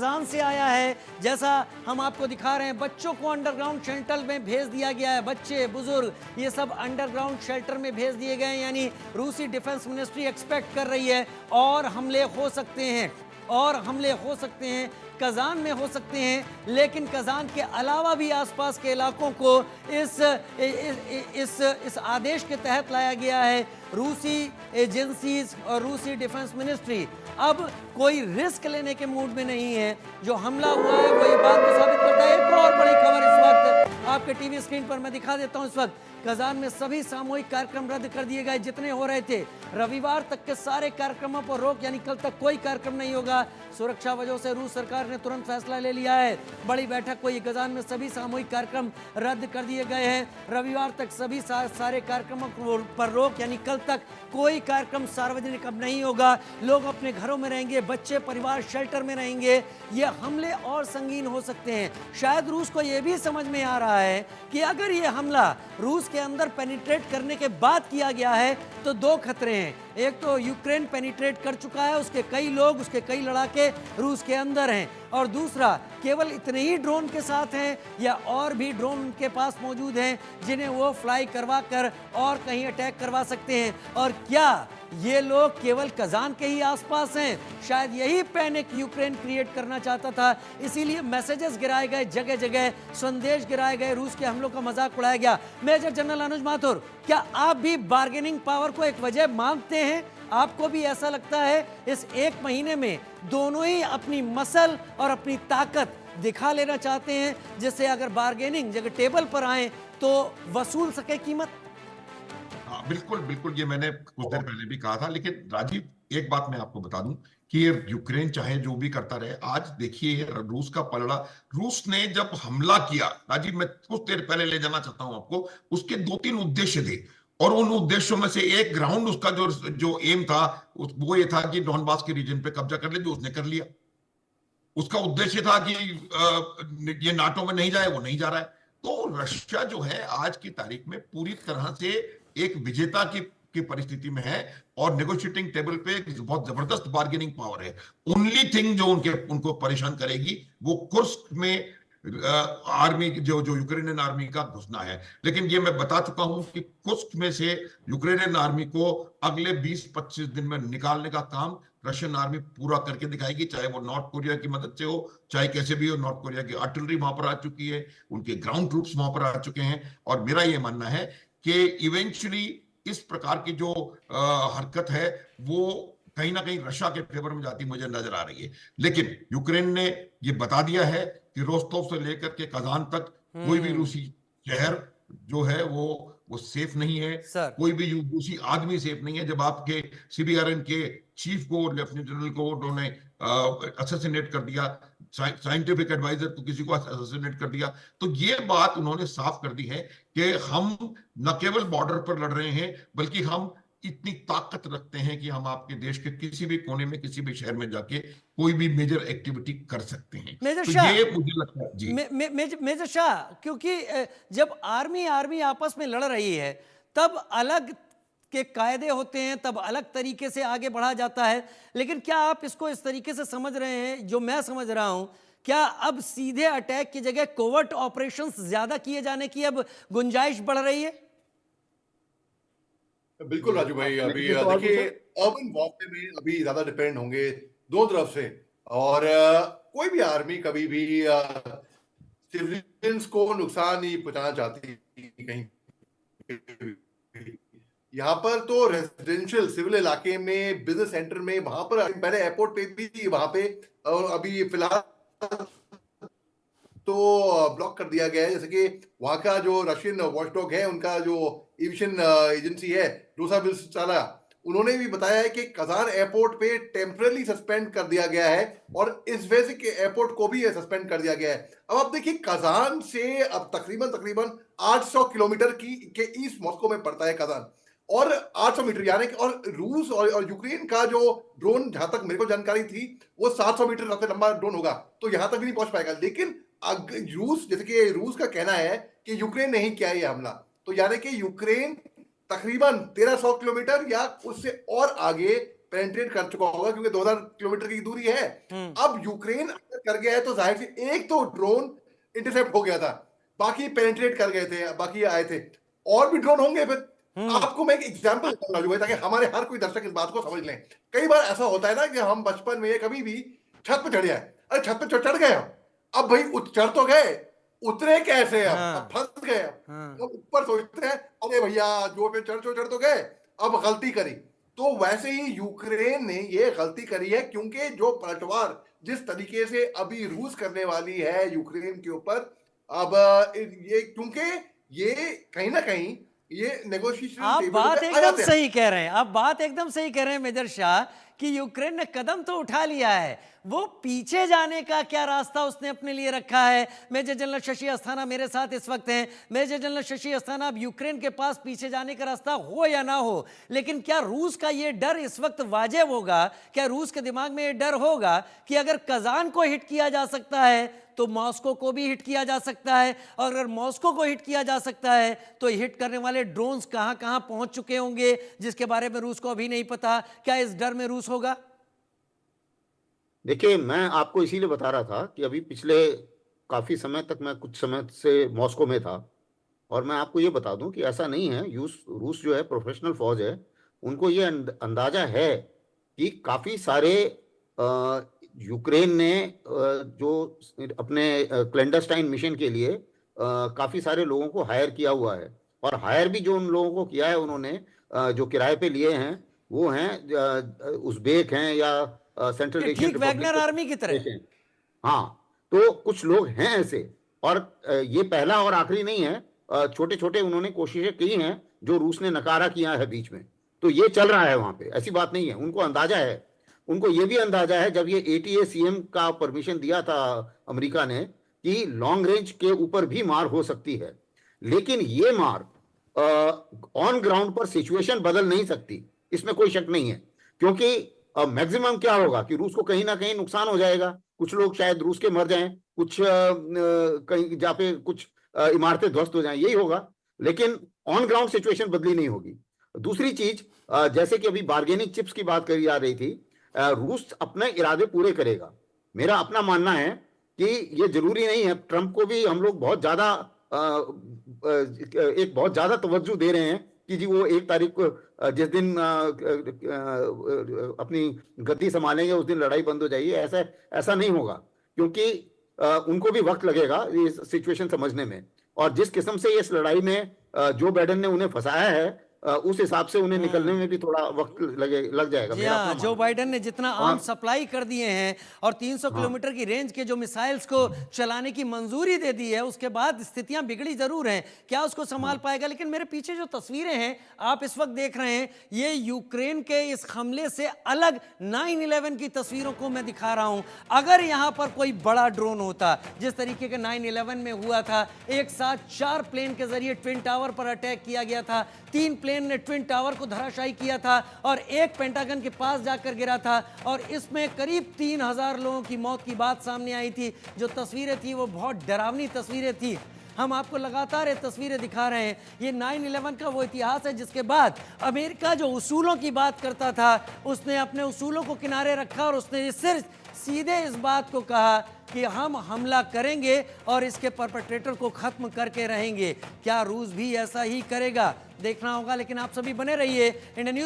Kazan से आया है। जैसा हम आपको दिखा रहे हैं, बच्चों को अंडरग्राउंड शेल्टर में भेज दिया गया है। बच्चे, बुजुर्ग, ये सब अंडरग्राउंड शेल्टर में भेज दिए गए हैं। यानी रूसी डिफेंस मिनिस्ट्री एक्सपेक्ट कर रही है और हमले हो सकते हैं, और हमले हो सकते हैं, कजान में हो सकते हैं, लेकिन कजान के अलावा भी आसपास के इलाकों को इस आदेश के तहत लाया गया है। रूसी एजेंसीज और रूसी डिफेंस मिनिस्ट्री अब कोई रिस्क लेने के मूड में नहीं है। जो हमला हुआ है वो ये बात को साबित करता है। एक और बड़ी खबर इस वक्त आपके टीवी स्क्रीन पर मैं दिखा देता हूं। इस वक्त कजान में सभी सामूहिक कार्यक्रम रद्द कर दिए गए जितने हो रहे थे। रविवार तक के सारे कार्यक्रमों पर रोक, यानी कल तक कोई कार्यक्रम नहीं होगा। सुरक्षा वजहों से रूस सरकार ने तुरंत फैसला ले लिया है। बड़ी बैठक हुई, कजान में सभी सामूहिक कार्यक्रम रद्द कर दिए गए हैं। रविवार तक सभी सारे कार्यक्रमों पर रोक, यानी कल तक कोई कार्यक्रम सार्वजनिक अब नहीं होगा। लोग अपने घरों में रहेंगे, बच्चे परिवार शेल्टर में रहेंगे। ये हमले और संगीन हो सकते हैं। शायद रूस को यह भी समझ में आ रहा है कि अगर ये हमला रूस के अंदर पेनिट्रेट करने के बाद किया गया है तो दो खतरे हैं। एक तो यूक्रेन पेनिट्रेट कर चुका है, उसके कई लोग, उसके कई लड़ाके रूस के अंदर हैं, और दूसरा केवल इतने ही ड्रोन के साथ हैं या और भी ड्रोन उनके पास मौजूद हैं जिन्हें वो फ्लाई करवा कर और कहीं अटैक करवा सकते हैं। और क्या ये लोग केवल कजान के ही आसपास हैं? शायद यही पैनिक यूक्रेन क्रिएट करना चाहता था, इसीलिए मैसेजेस गिराए गए, जगह जगह संदेश गिराए गए, रूस के हमलों का मजाक उड़ाया गया। मेजर जनरल अनुज माथुर, क्या आप भी बार्गेनिंग पावर को एक वजह मानते हैं? आपको भी ऐसा लगता है इस एक महीने में दोनों ही अपनी मसल और अपनी ताकत दिखा लेना चाहते हैं, जिससे अगर बार्गेनिंग जगह टेबल पर आए तो वसूल सके कीमत? बिल्कुल बिल्कुल, ये मैंने कुछ देर पहले भी कहा था। लेकिन राजीव, एक बात मैं आपको बता दूं कि ये यूक्रेन चाहे जो भी करता रहे, आज देखिए रूस का पलड़ा। रूस ने जब हमला किया, राजीव मैं कुछ देर पहले ले जाना चाहता हूं आपको, उसके 2-3 उद्देश्य थे, और उन उद्देश्यों में से एक ग्राउंड उसका जो एम था वो ये था कि डॉनबास के रीजन पे कब्जा कर ले, जो उसने कर लिया। उसका उद्देश्य था कि ये नाटो में नहीं जाए, वो नहीं जा रहा है। तो रशिया जो है आज की तारीख में पूरी तरह से एक विजेता की परिस्थिति में है, और नेगोशिएटिंग टेबल पे एक बहुत जबरदस्त बार्गेनिंग पावर है। ओनली थिंग जो उनको परेशान करेगी वो कुर्स्क में आर्मी जो यूक्रेनियन आर्मी का घुसना है। लेकिन ये मैं बता चुका हूं कि कुर्स्क में से यूक्रेनियन आर्मी को अगले 20-25 दिन में निकालने का काम रशियन आर्मी पूरा करके दिखाएगी, चाहे वो नॉर्थ कोरिया की मदद से हो, चाहे कैसे भी हो। नॉर्थ कोरिया की आर्टिलरी वहां पर आ चुकी है, उनके ग्राउंड ट्रूप्स वहां पर आ चुके हैं, और मेरा ये मानना है कि इवेंचुअली इस प्रकार की जो हरकत है वो कहीं ना कहीं रशिया के फेवर में जाती मुझे नजर आ रही है। लेकिन यूक्रेन ने ये बता दिया है कि रोस्तोव से लेकर के कजान तक कोई भी रूसी शहर जो है वो सेफ नहीं है। सर, कोई भी रूसी आदमी सेफ नहीं है। जब आपके सीबीआरएन के चीफ को, लेफ्टिनेंट जनरल को उन्होंने असैसिनेट कर दिया, साइंटिफिक एडवाइजर को किसी को असैसिनेट कर दिया, तो ये बात उन्होंने साफ कर दी है कि हम न केवल बॉर्डर पर लड़ रहे हैं, बल्कि हम इतनी ताकत रखते हैं कि हम आपके देश के किसी भी कोने में, किसी भी शहर में जाके कोई भी मेजर एक्टिविटी कर सकते हैं। मेजर तो शाह, ये मुझे लगता है जी। मेजर शाह, क्योंकि जब आर्मी आपस में लड़ रही है तब अलग के कायदे होते हैं, तब अलग तरीके से आगे बढ़ा जाता है। लेकिन क्या आप इसको इस तरीके से समझ रहे हैं जो मैं समझ रहा हूं, क्या अब सीधे अटैक की जगह कोवर्ट ऑपरेशंस ज्यादा किए जाने की अब गुंजाइश बढ़ रही है? बिल्कुल राजू भाई, अभी देखिए अर्बन वॉरफेयर में अभी ज्यादा डिपेंड होंगे दोनों तरफ से। और कोई भी आर्मी कभी भी सिविलियंस को नुकसान नहीं पहुंचाना चाहती कहीं। यहाँ पर तो रेजिडेंशियल सिविल इलाके में, बिजनेस सेंटर में, वहां पर पहले एयरपोर्ट पे भी वहां पे, और अभी फिलहाल तो ब्लॉक कर दिया गया है। जैसे कि वहां का जो रशियन वॉचडॉग है, उनका जो एविएशन एजेंसी है रोसाविस्टाला, उन्होंने भी बताया है कि कजान एयरपोर्ट पे टेम्पररी सस्पेंड कर दिया गया है, और इस वजह से एयरपोर्ट को भी सस्पेंड कर दिया गया है। अब आप देखिए, कजान से अब तकरीबन 800 किलोमीटर के ईस्ट मॉस्को में पड़ता है कजान, और 800 मीटर यानी कि, और रूस और यूक्रेन का जो ड्रोन, जहां तक मेरे को जानकारी थी, वो 700 मीटर सबसे लंबा ड्रोन होगा, तो यहां तक भी नहीं पहुंच पाएगा। लेकिन रूस, जैसे कि रूस का कहना है कि यूक्रेन नहीं किया ये हमला, तो यानी कि यूक्रेन तकरीबन 1300 किलोमीटर या उससे और आगे पेनिट्रेट कर चुका होगा, क्योंकि 2000 किलोमीटर की दूरी है। अब यूक्रेन अगर कर गया है तो जाहिर से एक तो ड्रोन इंटरसेप्ट हो गया था, बाकी पेनिट्रेट कर गए थे, बाकी आए थे, और भी ड्रोन होंगे फिर। आपको मैं एक एग्जांपल बताऊंगा भाई, ताकि हमारे हर कोई दर्शक इस बात को समझ लें। कई बार ऐसा होता है ना कि हम बचपन में कभी भी छत पे चढ़ जाए, अरे छत पे चढ़ गए हम, अब भाई चढ़ तो गए, उतरे कैसे अब फंस गए। तो ऊपर सोचते हैं अरे भैया जो पे चढ़ तो गए, अब गलती करी। तो वैसे ही यूक्रेन ने ये गलती करी है, क्योंकि जो पलटवार जिस तरीके से अभी रूस करने वाली है यूक्रेन के ऊपर, अब ये क्योंकि ये कहीं ना कहीं ये नेगोशिएशन आप टेबल बात पे आ एकदम जाते हैं। सही कह रहे हैं, आप बात एकदम सही कह रहे हैं मेजर शाह कि यूक्रेन ने कदम तो उठा लिया है, वो पीछे जाने का क्या रास्ता उसने अपने लिए रखा है। मेजर जनरल शशि अस्थाना मेरे साथ इस वक्त हैं। मेजर जनरल शशि अस्थाना, अब यूक्रेन के पास पीछे जाने का रास्ता हो या ना हो, लेकिन क्या रूस का ये डर इस वक्त वाजिब होगा? क्या रूस के दिमाग में ये डर होगा कि अगर कजान को हिट किया जा सकता है तो मॉस्को को भी हिट किया जा सकता है, और अगर मॉस्को को हिट किया जा सकता है तो हिट करने वाले ड्रोन्स कहां कहां पहुंच चुके होंगे जिसके बारे में रूस को अभी नहीं पता? क्या इस डर में रूस होगा? देखिए, मैं आपको इसीलिए बता रहा था कि अभी पिछले काफी समय तक मैं कुछ समय से मॉस्को में था, और मैं आपको ये बता दूं कि ऐसा नहीं है। रूस जो है प्रोफेशनल फौज है, उनको ये अंदाजा है कि काफी सारे यूक्रेन ने जो अपने क्लैंडरस्टाइन मिशन के लिए काफी सारे लोगों को हायर किया हुआ है, और हायर भी जो उन लोगों को किया है उन्होंने, जो किराए पे लिए हैं वो हैं उज़्बेक हैं या सेंट्रल ये एशियन ठीक वैगनर आर्मी की तरह। हाँ, तो कुछ लोग हैं ऐसे, और ये पहला और आखिरी नहीं है। छोटे छोटे उन्होंने कोशिशें की हैं जो रूस ने नकारा किया है बीच में, तो ये चल रहा है वहां पे, ऐसी बात नहीं है। उनको अंदाजा है, उनको ये भी अंदाजा है, जब ये ATACM का परमिशन दिया था अमेरिका ने कि लॉन्ग रेंज के ऊपर भी मार हो सकती है, लेकिन ये मार ऑन ग्राउंड पर सिचुएशन बदल नहीं सकती, इसमें कोई शक नहीं है। क्योंकि मैक्सिमम क्या होगा कि रूस को कहीं ना कहीं नुकसान हो जाएगा, कुछ लोग शायद रूस के मर जाएं, कुछ कहीं जहाँ पे कुछ इमारतें ध्वस्त हो जाएं, यही होगा, लेकिन ऑन ग्राउंड सिचुएशन बदली नहीं होगी। दूसरी चीज, जैसे कि अभी बार्गेनिंग चिप्स की बात करी जा रही थी, रूस अपने इरादे पूरे करेगा। मेरा अपना मानना है कि ये जरूरी नहीं है, ट्रंप को भी हम लोग बहुत ज्यादा एक बहुत ज्यादा तवज्जो दे रहे हैं कि जी वो 1 तारीख को जिस दिन अपनी गद्दी संभालेंगे उस दिन लड़ाई बंद हो जाएगी। ऐसा नहीं होगा, क्योंकि उनको भी वक्त लगेगा इस सिचुएशन समझने में, और जिस किस्म से इस लड़ाई में जो बाइडेन ने उन्हें फंसाया है, उस हिसाब से उन्हें निकलने में भी थोड़ा वक्त लग जाएगा। जी मेरा हाँ, अपना जो मानना है। बाइडेन ने जितना आर्म्स सप्लाई कर दिए हैं और 300 किलोमीटर की रेंज के जो मिसाइल्स को चलाने की मंजूरी दे दी है, उसके बाद स्थितियां बिगड़ी जरूर हैं। क्या उसको संभाल पाएगा? लेकिन मेरे पीछे जो तस्वीरें हैं आप इस वक्त देख रहे हैं, ये यूक्रेन के इस हमले से अलग 9/11 की तस्वीरों को मैं दिखा रहा हूं। अगर यहां पर कोई बड़ा ड्रोन होता, जिस तरीके के 9/11 में हुआ था, एक साथ 4 प्लेन के जरिए ट्विन टावर पर अटैक किया गया था, 3 प्लेन ने ट्विन टावर को धराशायी किया था और एक पेंटागन के पास जाकर गिरा था, और इसमें करीब 3000 लोगों की मौत की बात सामने आई थी। जो तस्वीरें थी वो बहुत डरावनी तस्वीरें थी। हम आपको लगातार ये तस्वीरें दिखा रहे हैं। ये 9/11 का वो इतिहास है जिसके बाद अमेरिका जो उसूलों की बात करता था, उसने अपने उसूलों को किनारे रखा और उसने सिर्फ सीधे इस बात को कहा कि हम हमला करेंगे और इसके परपेट्रेटर को खत्म करके रहेंगे। क्या रूस भी ऐसा ही करेगा? देखना होगा, लेकिन आप सभी बने रहिए इंडिया न्यूज